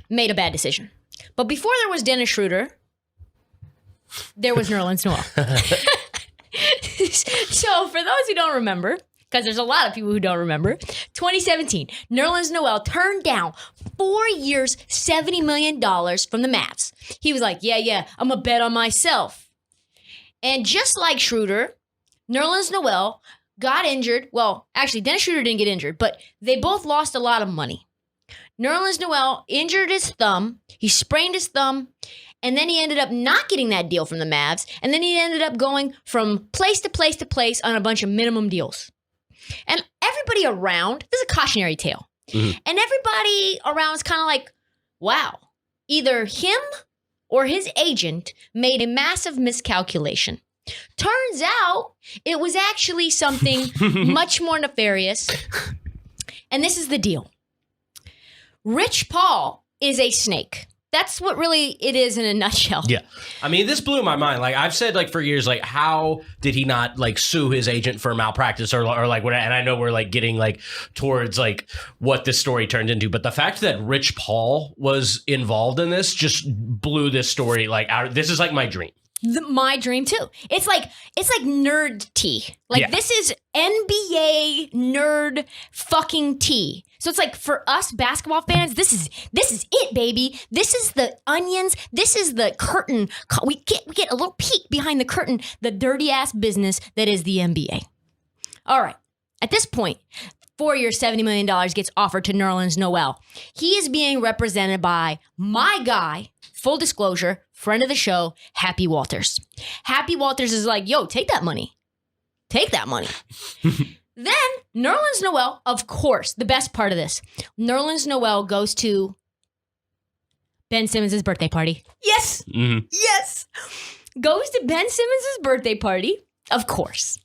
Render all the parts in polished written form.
made a bad decision. But before there was Dennis Schroeder, there was Nerlens Noel. So for those who don't remember, because there's a lot of people who don't remember, 2017, Nerlens Noel turned down 4 years, $70 million from the Mavs. He was like, yeah, I'm going to bet on myself. And just like Schroeder, Nerlens Noel got injured. Well, actually, Dennis Schroeder didn't get injured, but they both lost a lot of money. Nerlens Noel injured his thumb. He sprained his thumb. And then he ended up not getting that deal from the Mavs. And then he ended up going from place to place to place on a bunch of minimum deals. And everybody around, this is a cautionary tale. Mm-hmm. And everybody around is kind of like, wow, either him or his agent made a massive miscalculation. Turns out it was actually something much more nefarious. And this is the deal. Rich Paul is a snake. That's what really it is in a nutshell. Yeah. I mean, this blew my mind. Like, I've said, like, for years, like, how did he not, like, sue his agent for malpractice or like, what? And I know we're, like, getting, like, towards, like, what this story turned into. But the fact that Rich Paul was involved in this just blew this story, like, out. This is, like, my dream. My dream too. It's like nerd tea. Like This is NBA nerd fucking tea. So it's like for us basketball fans, this is it, baby. This is the onions. This is the curtain. We get a little peek behind the curtain, the dirty ass business that is the NBA. All right. At this point, 4 years, $70 million gets offered to Nerlens Noel. He is being represented by my guy, full disclosure, friend of the show, Happy Walters. Happy Walters is like, yo, take that money. Take that money. Then Nerlens Noel, of course, the best part of this, Nerlens Noel goes to Ben Simmons' birthday party. Yes. Mm-hmm. Yes. Goes to Ben Simmons' birthday party, of course,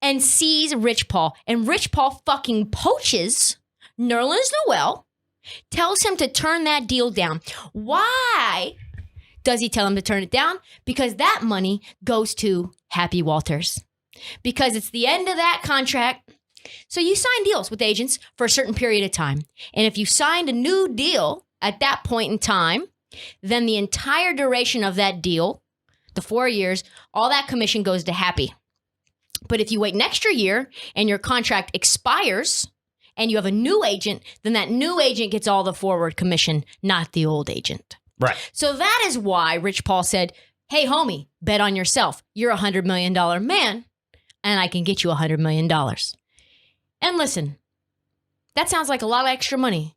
and sees Rich Paul. And Rich Paul fucking poaches Nerlens Noel, tells him to turn that deal down. Why does he tell him to turn it down? Because that money goes to Happy Walters. Because it's the end of that contract. So you sign deals with agents for a certain period of time. And if you signed a new deal at that point in time, then the entire duration of that deal, the 4 years, all that commission goes to Happy. But if you wait an extra year and your contract expires and you have a new agent, then that new agent gets all the forward commission, not the old agent. Right. So that is why Rich Paul said, hey, homie, bet on yourself. You're a $100 million man, and I can get you $100 million. And listen, that sounds like a lot of extra money.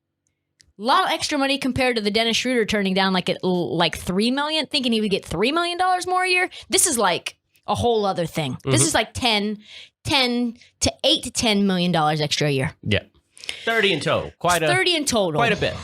A lot of extra money compared to the Dennis Schroeder turning down like $3 million, thinking he would get $3 million more a year. This is like a whole other thing. Mm-hmm. This is like 10 to $8 to $10 million extra a year. Yeah. 30 in total. 30 in total. Quite a bit.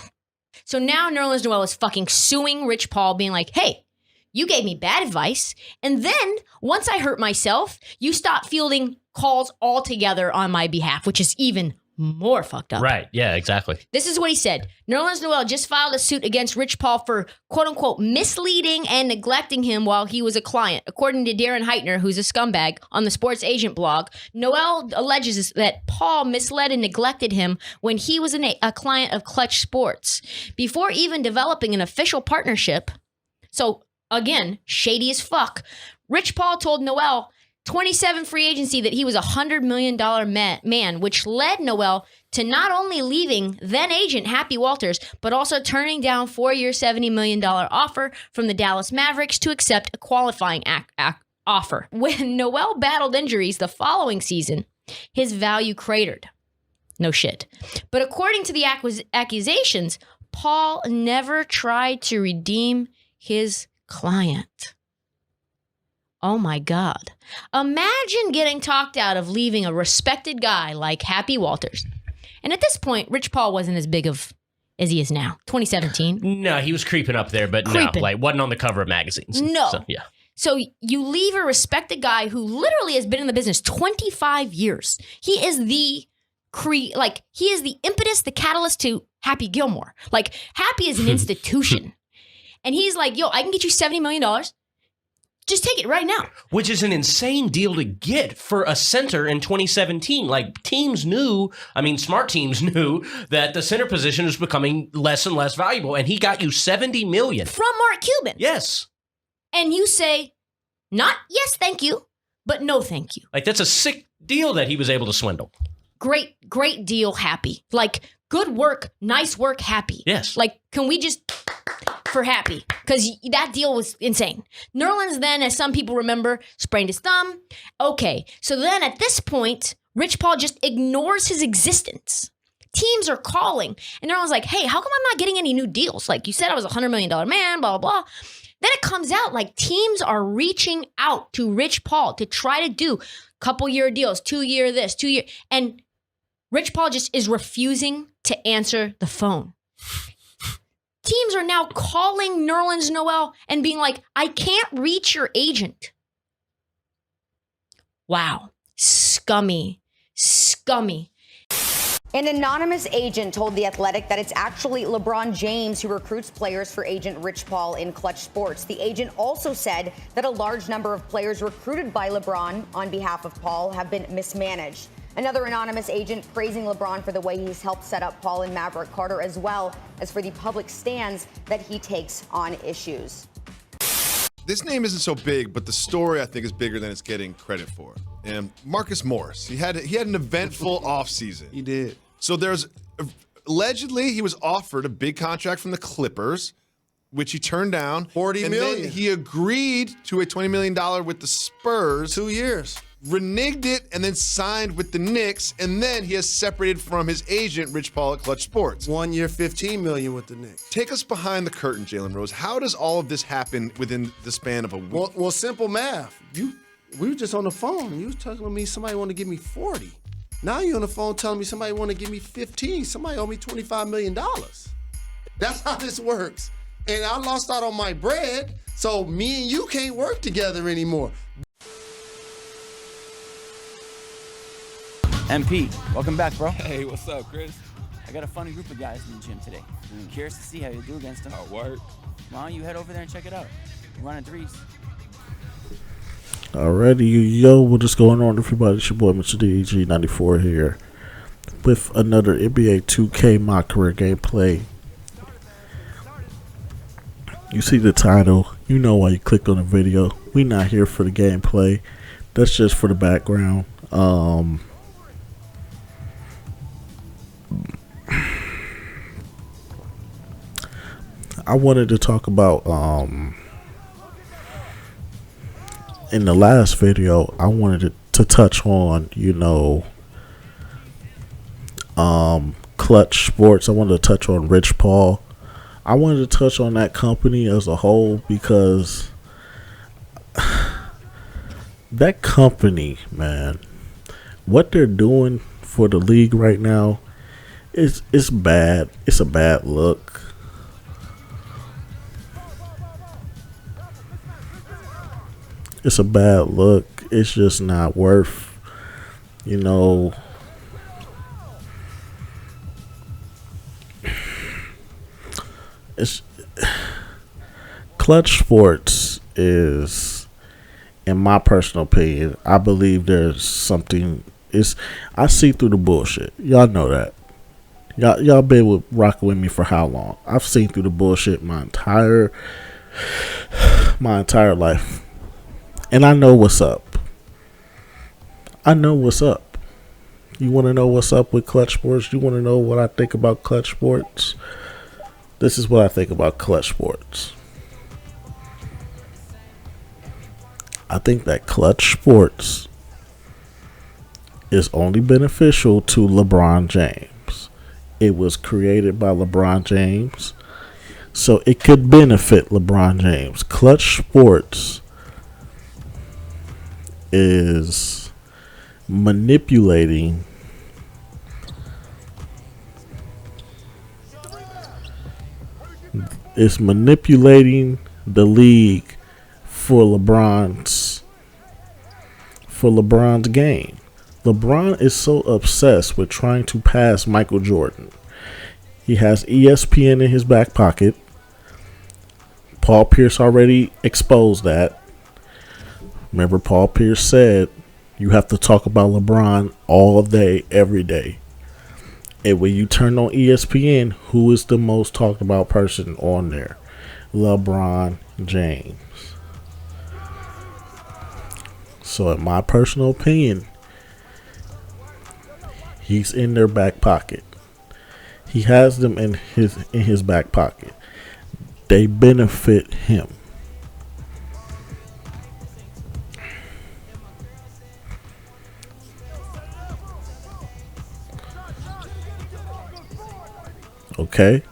So now Nerlens Noel is fucking suing Rich Paul, being like, hey, you gave me bad advice. And then once I hurt myself, you stopped fielding calls altogether on my behalf, which is even more fucked up. Right. Yeah, exactly. This is what he said. Nerlens Noel just filed a suit against Rich Paul for, quote unquote, misleading and neglecting him while he was a client. According to Darren Heitner, who's a scumbag on the Sports Agent blog, Noel alleges that Paul misled and neglected him when he was a client of Klutch Sports. Before even developing an official partnership, so again, shady as fuck, Rich Paul told Noel 27 free agency that he was a $100 million man, which led Noel to not only leaving then agent Happy Walters, but also turning down 4 year, $70 million offer from the Dallas Mavericks to accept a qualifying offer. When Noel battled injuries the following season, his value cratered. No shit. But according to the accusations, Paul never tried to redeem his client. Oh my God. Imagine getting talked out of leaving a respected guy like Happy Walters. And at this point, Rich Paul wasn't as big of as he is now. 2017. No, he was creeping up there, but no, like wasn't on the cover of magazines. No. So, yeah. So you leave a respected guy who literally has been in the business 25 years. He is the he is the impetus, the catalyst to Happy Gilmore. Like Happy is an institution. And he's like, yo, I can get you $70 million. Just take it right now. Which is an insane deal to get for a center in 2017. Like, teams knew, smart teams knew that the center position was becoming less and less valuable, and he got you $70 million. From Mark Cuban. Yes. And you say, not yes, thank you, but no, thank you. Like, that's a sick deal that he was able to swindle. Great deal, happy. Like, good work, nice work, happy. Yes. Like, can we just... for happy, because that deal was insane. Nerlens then, as some people remember, sprained his thumb. Okay, so then at this point, Rich Paul just ignores his existence. Teams are calling, and Nerlens like, hey, how come I'm not getting any new deals? Like, you said I was a $100 million man, blah, blah, blah. Then it comes out like teams are reaching out to Rich Paul to try to do couple-year deals, 2-year this, 2-year, and Rich Paul just is refusing to answer the phone. Teams are now calling Nerlens Noel and being like, I can't reach your agent. Wow. Scummy. An anonymous agent told The Athletic that it's actually LeBron James who recruits players for agent Rich Paul in Klutch Sports. The agent also said that a large number of players recruited by LeBron on behalf of Paul have been mismanaged. Another anonymous agent praising LeBron for the way he's helped set up Paul and Maverick Carter, as well as for the public stance that he takes on issues. This name isn't so big, but the story I think is bigger than it's getting credit for. And Marcus Morris, he had an eventful offseason. He did. So allegedly he was offered a big contract from the Clippers, which he turned down. $40 million. Then he agreed to a $20 million with the Spurs. 2 years. Reneged it and then signed with the Knicks, and then he has separated from his agent, Rich Paul at Klutch Sports. 1 year, $15 million with the Knicks. Take us behind the curtain, Jalen Rose. How does all of this happen within the span of a week? Well, simple math. We were just on the phone, and you was talking to me, somebody want to give me 40. Now you're on the phone telling me somebody want to give me 15. Somebody owe me $25 million. That's how this works. And I lost out on my bread, so me and you can't work together anymore. MP, welcome back, bro. Hey, what's up, Chris? I got a funny group of guys in the gym today. I'm curious to see how you do against them. Oh, word. Why don't you head over there and check it out? You're running threes. Alrighty, yo, what is going on, everybody? It's your boy, Mr. DEG94 here with another NBA 2K My Career gameplay. You see the title, you know why you clicked on the video. We not here for the gameplay. That's just for the background. I wanted to talk about in the last video I wanted to touch on, Klutch Sports. I wanted to touch on Rich Paul. I wanted to touch on that company as a whole because that company, man, what they're doing for the league right now is bad. It's a bad look. It's a bad look. It's just not worth, it's Klutch Sports is, in my personal opinion, I believe there's something. I see through the bullshit. Y'all know that. Y'all been rocking with me for how long? I've seen through the bullshit my entire life. And I know what's up. You want to know what's up with Klutch Sports? You want to know what I think about Klutch Sports? This is what I think about Klutch Sports. I think that Klutch Sports is only beneficial to LeBron James. It was created by LeBron James, so it could benefit LeBron James. Klutch Sports is manipulating the league for LeBron's game. LeBron is so obsessed with trying to pass Michael Jordan. He has ESPN in his back pocket. Paul Pierce already exposed that. Remember, Paul Pierce said you have to talk about LeBron all day, every day. And when you turn on ESPN, who is the most talked about person on there? LeBron James. So in my personal opinion, he's in their back pocket. He has them in his back pocket. They benefit him. Okay?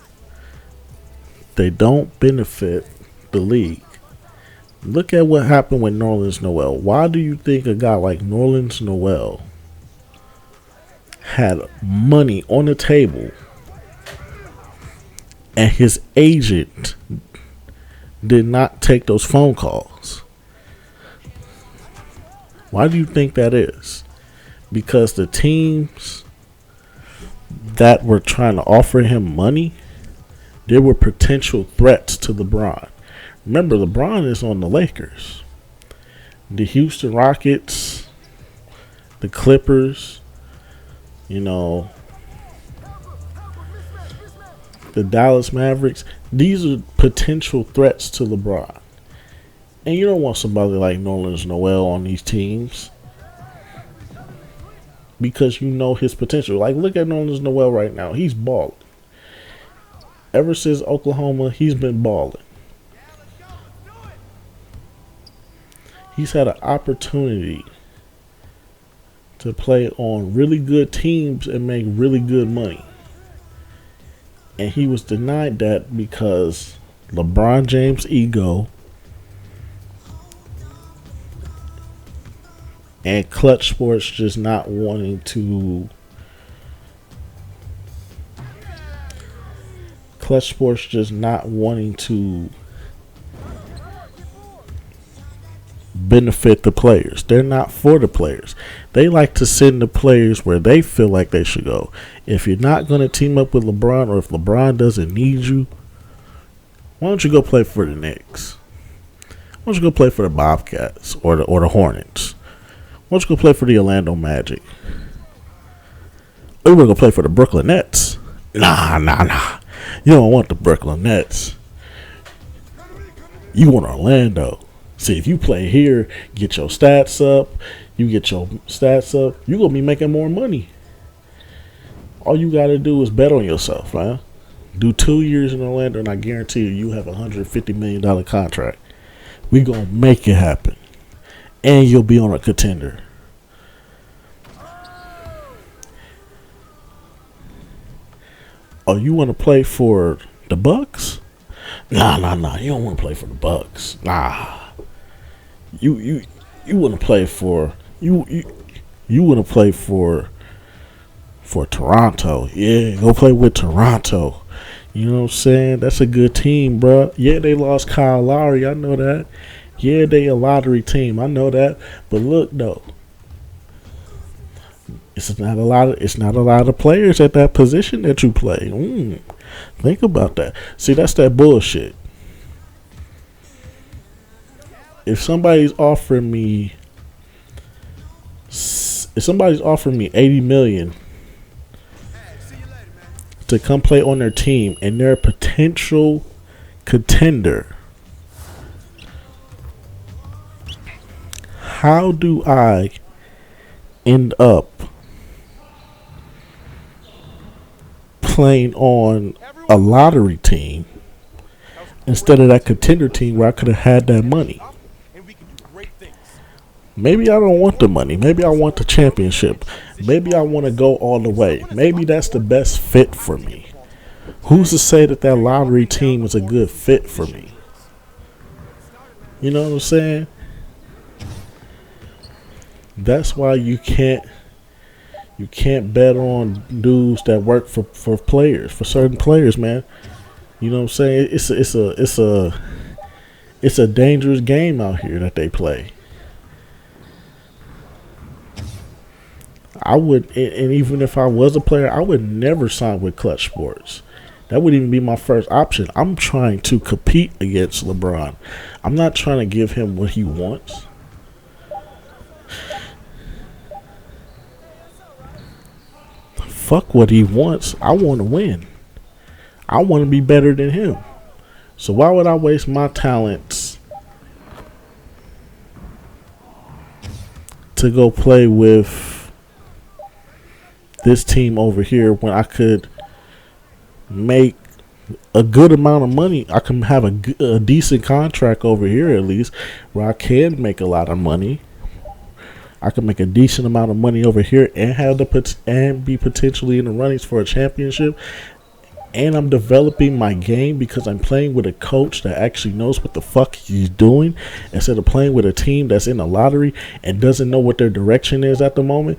They don't benefit the league. Look at what happened with Nerlens Noel. Why do you think a guy like Nerlens Noel had money on the table and his agent did not take those phone calls? Why do you think that is? Because the teams that were trying to offer him money, there were potential threats to LeBron. Remember, LeBron is on the Lakers, the Houston Rockets, the Clippers, the Dallas Mavericks. These are potential threats to LeBron. And you don't want somebody like Nerlens Noel on these teams because you know his potential. Like, look at Nerlens Noel right now. He's balling. Ever since Oklahoma, he's been balling. He's had an opportunity to play on really good teams and make really good money. And he was denied that because LeBron James' ego and Klutch Sports just not wanting to benefit the players. They're not for the players. They like to send the players where they feel like they should go. If you're not going to team up with LeBron, or if LeBron doesn't need you, why don't you go play for the Knicks? Why don't you go play for the Bobcats or the Hornets? Why don't you go play for the Orlando Magic? Or you want to go play for the Brooklyn Nets? Nah. You don't want the Brooklyn Nets. You want Orlando. See, if you play here, get your stats up, you're going to be making more money. All you got to do is bet on yourself, man. Do 2 years in Orlando, and I guarantee you have a $150 million contract. We're going to make it happen. And you'll be on a contender. Oh, you want to play for the Bucks? Nah. You don't want to play for the Bucks. Nah. You want to play for you want to play for Toronto. Yeah, go play with Toronto. You know what I'm saying? That's a good team, bro. Yeah, they lost Kyle Lowry. I know that. Yeah, they a lottery team. I know that. But look though, it's not a lot of players at that position that you play. Think about that. See, that's that bullshit. If somebody's offering me $80 million to come play on their team and they're a potential contender, how do I end up playing on a lottery team instead of that contender team where I could have had that money? Maybe I don't want the money. Maybe I want the championship. Maybe I want to go all the way. Maybe that's the best fit for me. Who's to say that lottery team is a good fit for me? You know what I'm saying? That's why you can't bet on dudes that work for players, for certain players, man. You know what I'm saying? It's a dangerous game out here that they play. I would, and even if I was a player, I would never sign with Klutch Sports. That wouldn't even be my first option. I'm trying to compete against LeBron. I'm not trying to give him what he wants. fuck what he wants. I want to win. I want to be better than him. So why would I waste my talents to go play with this team over here when I could make a good amount of money? I can have a decent contract over here at least, where I can make a lot of money. I can make a decent amount of money over here and have and be potentially in the runnings for a championship. And I'm developing my game because I'm playing with a coach that actually knows what the fuck he's doing, instead of playing with a team that's in the lottery and doesn't know what their direction is at the moment.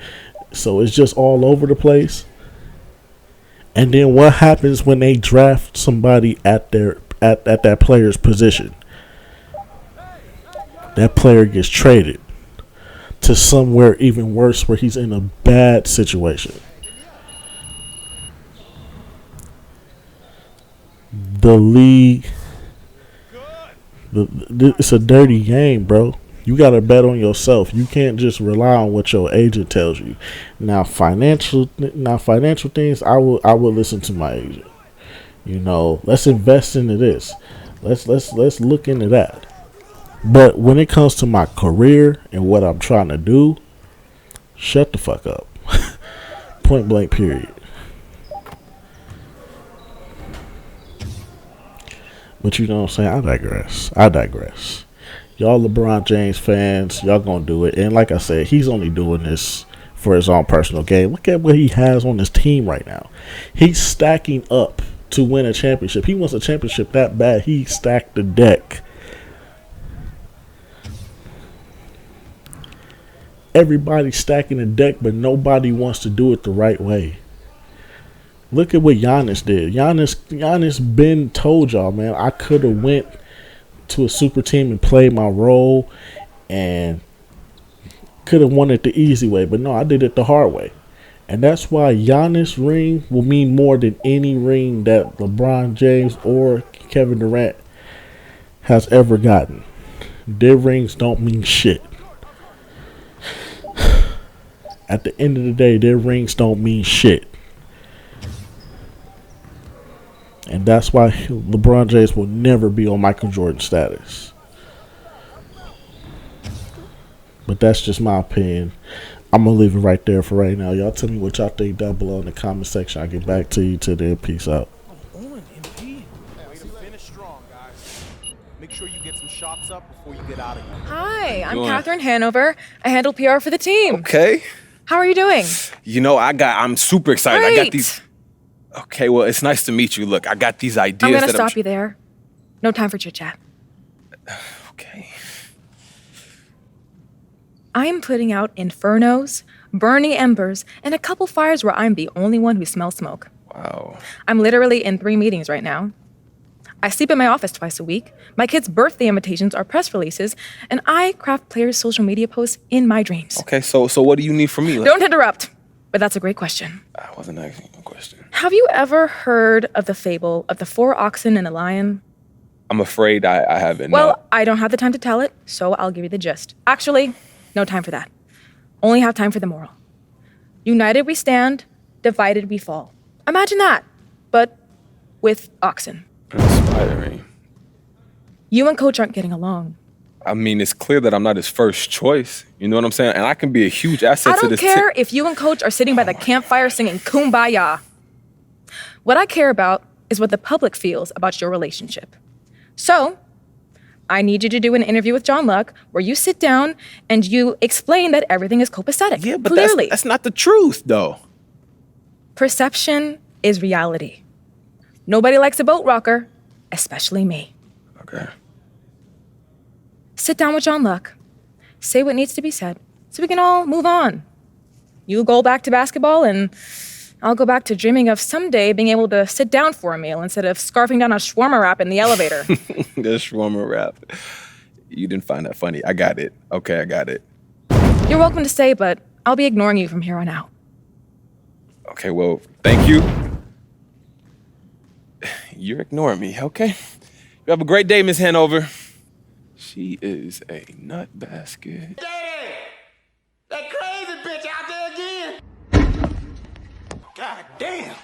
So it's just all over the place. And then what happens when they draft somebody at that player's position? That player gets traded to somewhere even worse, where he's in a bad situation. The league, it's a dirty game, bro. You gotta bet on yourself. You can't just rely on what your agent tells you. Now financial things, I will listen to my agent. You know, let's invest into this. Let's look into that. But when it comes to my career and what I'm trying to do, shut the fuck up. Point blank, period. But you know what I'm saying? I digress. Y'all LeBron James fans, y'all gonna do it. And like I said, he's only doing this for his own personal gain. Look at what he has on his team right now. He's stacking up to win a championship. He wants a championship that bad. He stacked the deck. Everybody's stacking the deck, but nobody wants to do it the right way. Look at what Giannis did. Giannis been told y'all, man, I could have went to a super team and played my role and could have won it the easy way. But no, I did it the hard way. And that's why Giannis' ring will mean more than any ring that LeBron James or Kevin Durant has ever gotten. Their rings don't mean shit. At the end of the day, their rings don't mean shit. And that's why LeBron James will never be on Michael Jordan status. But that's just my opinion. I'm going to leave it right there for right now. Y'all tell me what y'all think down below in the comment section. I'll get back to you. Till then, peace out. Finish strong, guys. Make sure you get some shots up before you get out of here. Hi, I'm Catherine Hanover. I handle PR for the team. Okay. How are you doing? You know, I'm super excited. Great. I got these. Okay, well, it's nice to meet you. Look, I got these ideas. I'm gonna stop you there. No time for chit chat. Okay. I am putting out infernos, burning embers, and a couple fires where I'm the only one who smells smoke. Wow. I'm literally in 3 meetings right now. I sleep in my office twice a week. My kids' birthday invitations are press releases, and I craft players' social media posts in my dreams. Okay, so what do you need from me? Don't interrupt, but that's a great question. I wasn't asking a question. Have you ever heard of the fable of the 4 oxen and a lion? I'm afraid I haven't. Well, No. I don't have the time to tell it, so I'll give you the gist. Actually, no time for that. Only have time for the moral. United we stand, divided we fall. Imagine that, but with oxen. Inspiring. You and Coach aren't getting along. I mean, it's clear that I'm not his first choice. You know what I'm saying? And I can be a huge asset I to don't this care if you and Coach are sitting by the campfire singing Kumbaya. What I care about is what the public feels about your relationship. So, I need you to do an interview with John Luck where you sit down and you explain that everything is copacetic. Yeah, but clearly. that's not the truth, though. Perception is reality. Nobody likes a boat rocker, especially me. Okay. Sit down with John Luck. Say what needs to be said so we can all move on. You go back to basketball and I'll go back to dreaming of someday being able to sit down for a meal instead of scarfing down a shawarma wrap in the elevator. The shawarma wrap. You didn't find that funny. I got it. Okay, I got it. You're welcome to stay, but I'll be ignoring you from here on out. Okay, well, thank you. You're ignoring me, okay? You have a great day, Miss Hanover. She is a nut basket. Daddy! That crazy bitch out there again! God damn.